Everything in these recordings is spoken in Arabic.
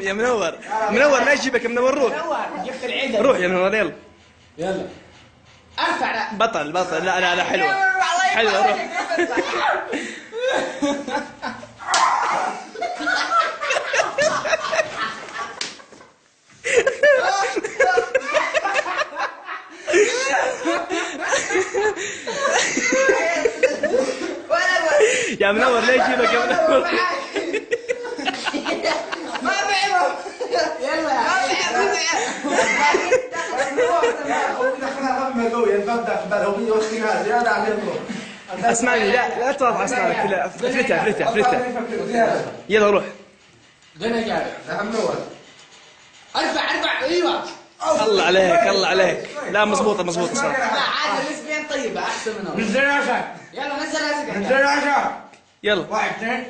يا منور منور لا يجيبك منور روح جبت العيد روح يا منور يلا يلا ارفع بطل لا حلوة حلوة روح يا منور ليش يجيبك يا منور ما بعبه يلا اسمعني لا تضغط على اسنانك لا افلتها يلا روح غنى جاي ارفع ايوه الله عليك لا مزبوطة صراحة لا عادي الاسبوعين طيبه احسن منهم نزل راسك يلا نزل راسك نزل راسك يلا 1 2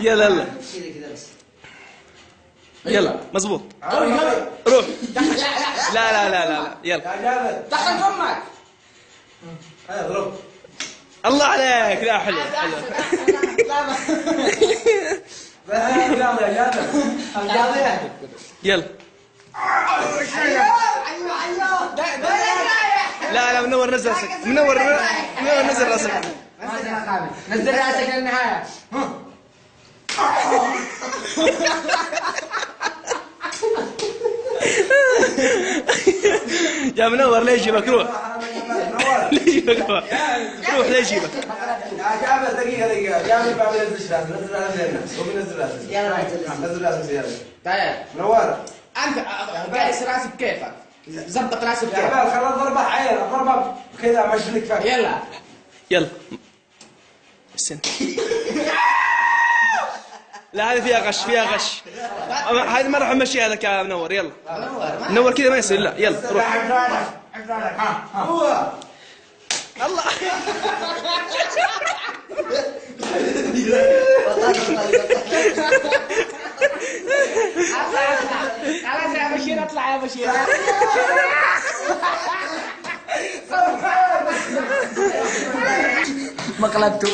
يلا يلا مزبوط روح لا يلا دخل فمك اضرب الله عليك لا حلو يلا لا منور نزل راسك منور نزل راسك نزل راسك للنهايه يا منور ليش يجيبك روح ليش يجيبك روح ليش يجيبك يا جابر دقيقة جابر باب نزل راسك نزل راسك هو بينزل راسك يلا نزل راسك يلا طيب منور انت قايس راسك بكيفك زبط راسك يا بكيفك جابر خلاص ضربة عين ضربة كذا مشلك فك يلا السن لا هذه فيها غش هذه ما راح امشيها لك يا منور يلا منور كذا ما يصير لا يلا روح هو الله خلاص يا بشير اطلع يا بشير مقلبته